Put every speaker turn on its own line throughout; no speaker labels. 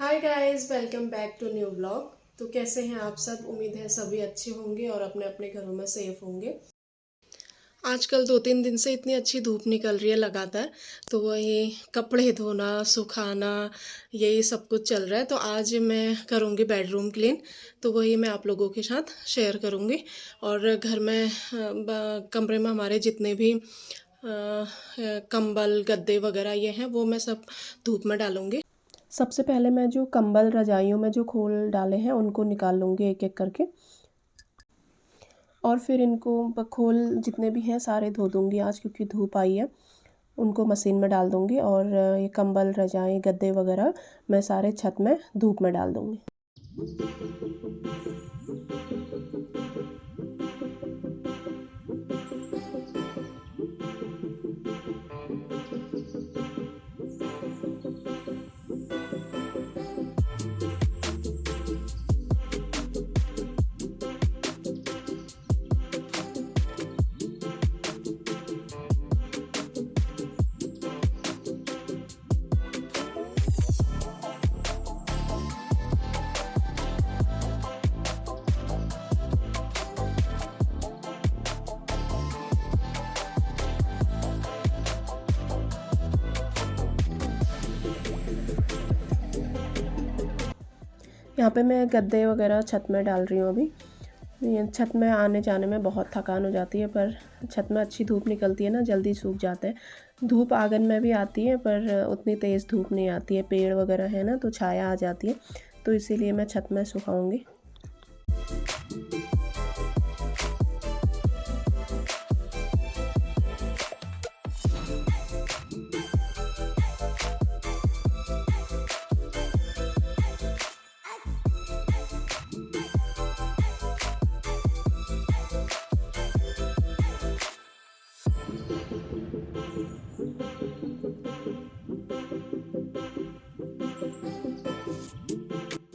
Hi guys, welcome back to new blog. तो कैसे हैं आप सब? उम्मीद है सभी अच्छे होंगे और अपने अपने घरों में सेफ होंगे। आजकल 2-3 दिन से इतनी अच्छी धूप निकल रही है लगातार, तो वही कपड़े धोना, सुखाना, यही सब कुछ चल रहा है। तो आज मैं करूँगी बेडरूम क्लीन, तो वही मैं आप लोगों के साथ शेयर करूँगी। और घर में कमरे में हमारे जितने भी कंबल गद्दे वगैरह ये हैं वो मैं सब धूप में डालूँगी। सबसे पहले मैं जो कंबल रजाइयों में जो खोल डाले हैं उनको निकाल लूँगी एक एक करके, और फिर इनको खोल जितने भी हैं सारे धो दूँगी आज, क्योंकि धूप आई है। उनको मशीन में डाल दूँगी और ये कंबल रजाई गद्दे वगैरह मैं सारे छत में धूप में डाल दूँगी। यहाँ पे मैं गद्दे वगैरह छत में डाल रही हूँ अभी। ये छत में आने जाने में बहुत थकान हो जाती है, पर छत में अच्छी धूप निकलती है ना, जल्दी सूख जाते हैं। धूप आंगन में भी आती है पर उतनी तेज़ धूप नहीं आती है, पेड़ वगैरह है ना तो छाया आ जाती है, तो इसीलिए मैं छत में सुखाऊंगी।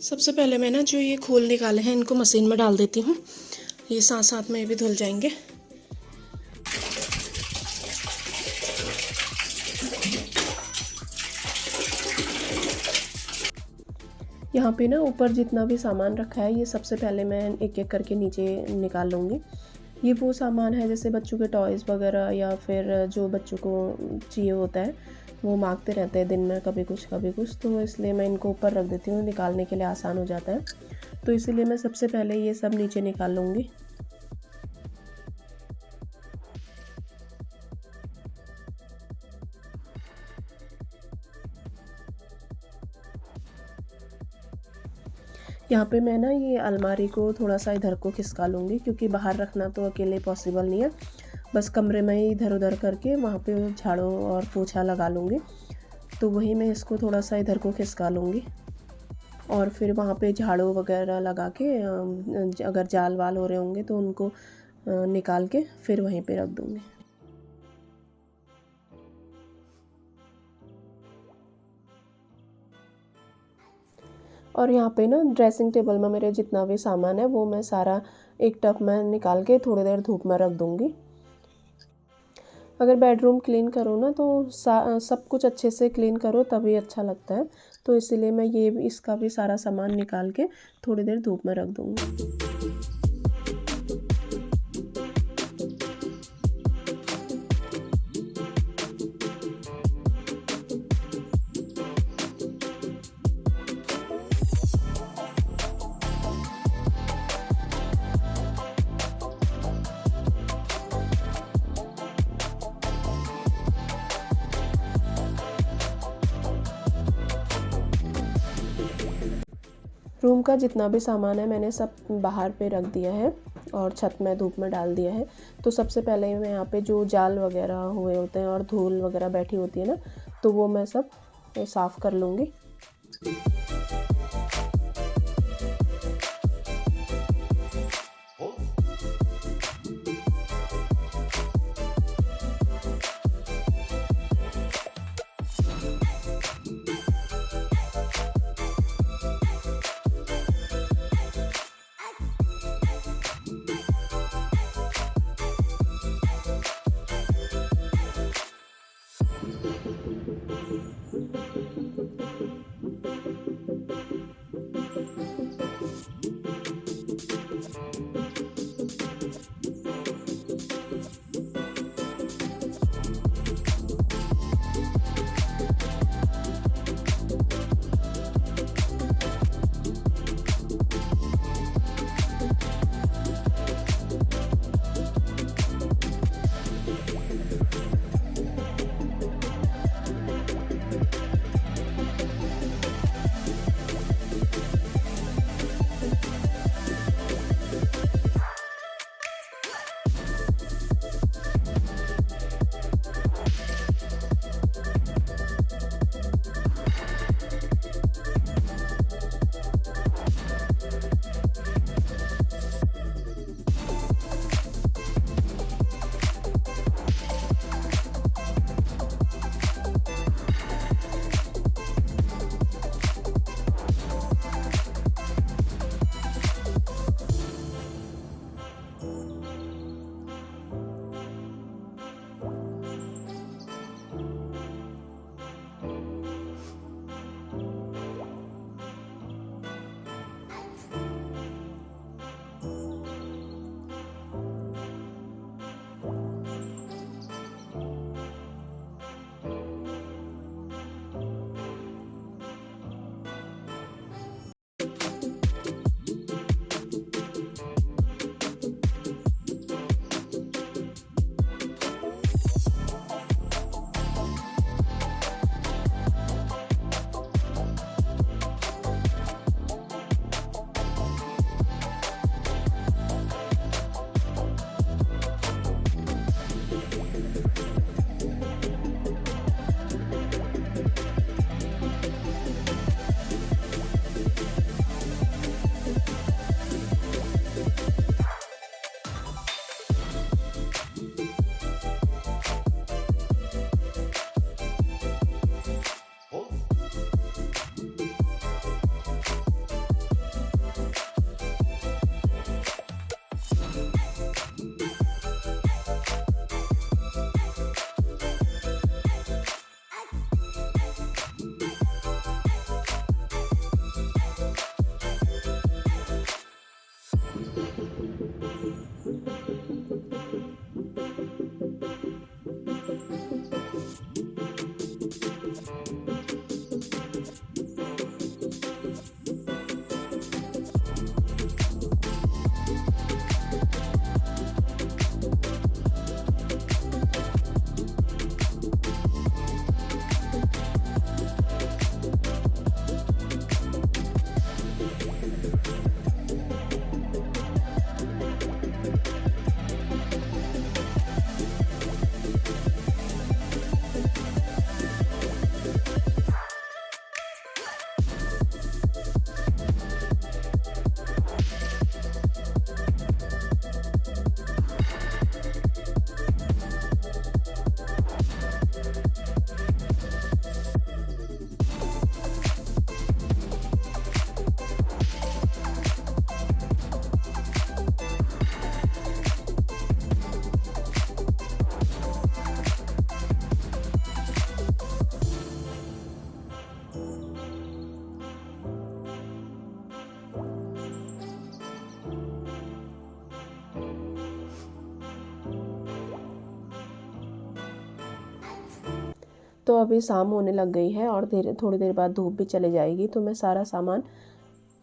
सबसे पहले मैं ना जो ये खोल निकाले हैं इनको मशीन में डाल देती हूँ, ये साथ साथ में भी धुल जाएंगे। यहाँ पे ना ऊपर जितना भी सामान रखा है ये सबसे पहले मैं एक एक करके नीचे निकाल लूँगी। ये वो सामान है जैसे बच्चों के टॉयज़ वगैरह, या फिर जो बच्चों को चाहिए होता है, वो मांगते रहते हैं दिन में कभी कुछ, तो इसलिए मैं इनको ऊपर रख देती हूँ, निकालने के लिए आसान हो जाता है। तो इसीलिए मैं सबसे पहले ये सब नीचे निकाल लूँगी। यहाँ पे मैं ना ये अलमारी को थोड़ा सा इधर को खिसका लूँगी, क्योंकि बाहर रखना तो अकेले पॉसिबल नहीं है। बस कमरे में ही इधर उधर करके वहाँ पे झाड़ू और पोछा लगा लूँगी, तो वही मैं इसको थोड़ा सा इधर को खिसका लूँगी। और फिर वहाँ पे झाड़ू वगैरह लगा के अगर जाल वाल हो रहे होंगे तो उनको निकाल के फिर वहीं पे रख दूँगी। और यहाँ पे ना ड्रेसिंग टेबल में मेरे जितना भी सामान है वो मैं सारा एक टब में निकाल के थोड़ी देर धूप में रख दूँगी। अगर बेडरूम क्लीन करो ना तो सब कुछ अच्छे से क्लीन करो तभी अच्छा लगता है, तो इसीलिए मैं ये इसका भी सारा सामान निकाल के थोड़ी देर धूप में रख दूँगी। रूम का जितना भी सामान है मैंने सब बाहर पे रख दिया है और छत में धूप में डाल दिया है। तो सबसे पहले मैं यहाँ पे जो जाल वगैरह हुए होते हैं और धूल वगैरह बैठी होती है ना, तो वो मैं सब साफ़ कर लूँगी। तो अभी शाम होने लग गई है और थोड़ी देर बाद धूप भी चले जाएगी, तो मैं सारा सामान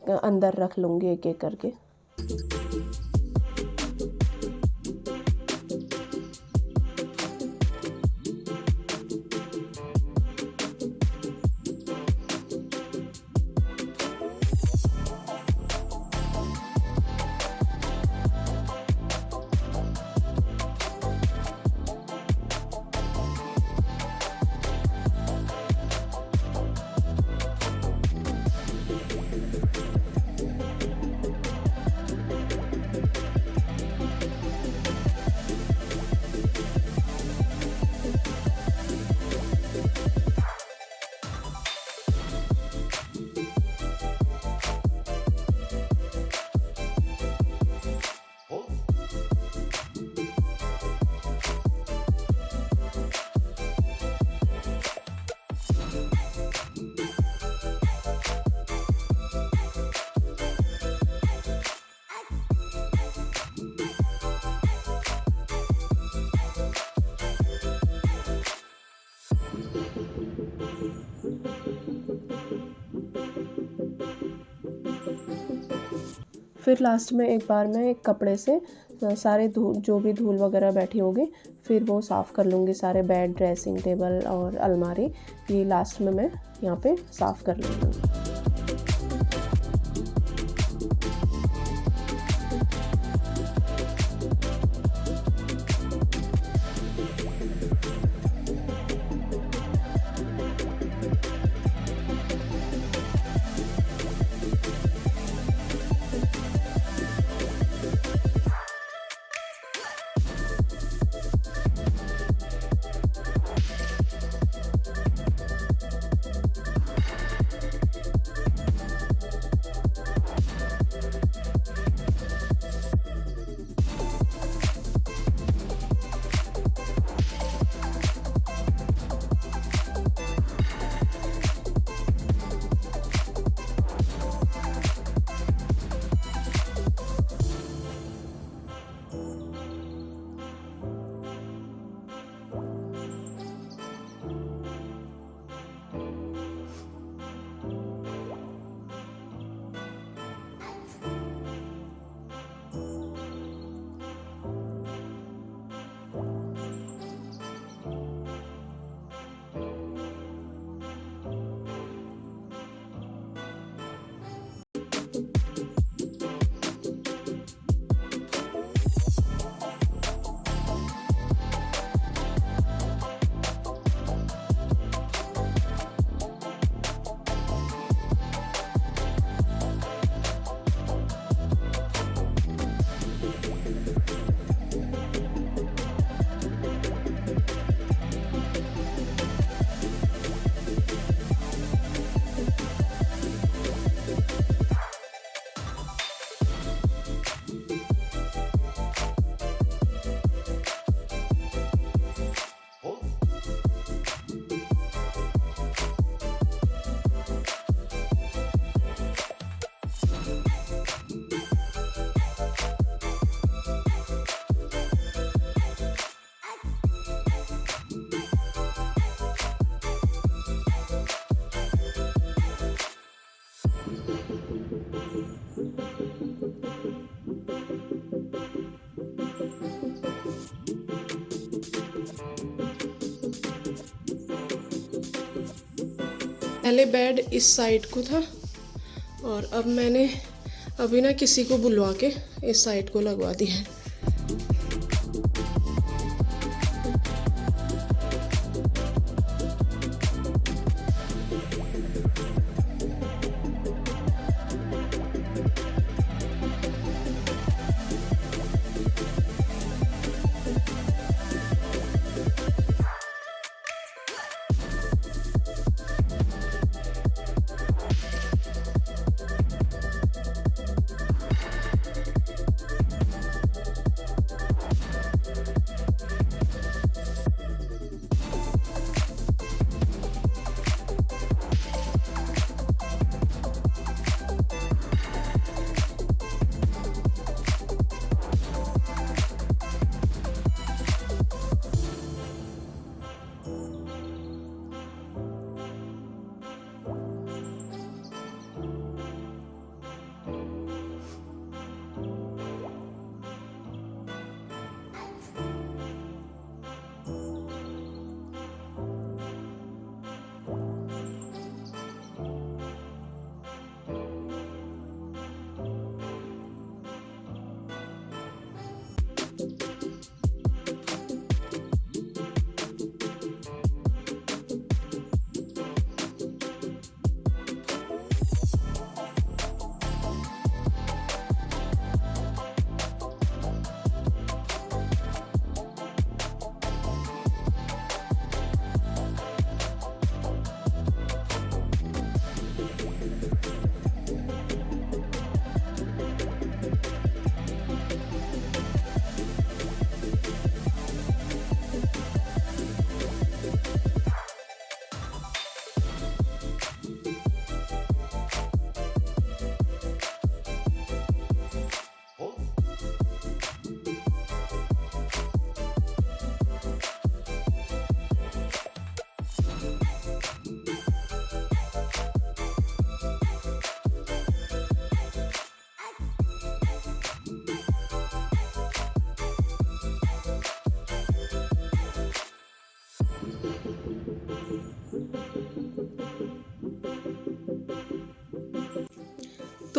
अंदर रख लूँगी एक एक करके। फिर लास्ट में एक बार मैं एक कपड़े से सारे जो भी धूल वगैरह बैठी होगी फिर वो साफ़ कर लूँगी। सारे बेड, ड्रेसिंग टेबल और अलमारी, ये लास्ट में मैं यहाँ पे साफ़ कर लूँगी। पहले बेड इस साइड को था और अब मैंने अभी ना किसी को बुलवा के इस साइड को लगवा दिया है।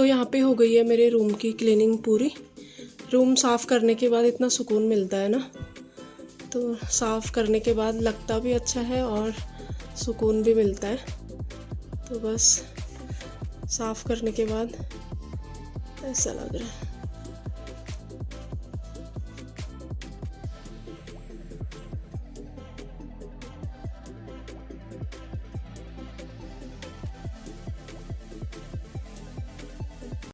तो यहाँ पे हो गई है मेरे रूम की क्लीनिंग पूरी। रूम साफ़ करने के बाद इतना सुकून मिलता है ना, तो साफ़ करने के बाद लगता भी अच्छा है और सुकून भी मिलता है। तो बस साफ़ करने के बाद ऐसा लग रहा है।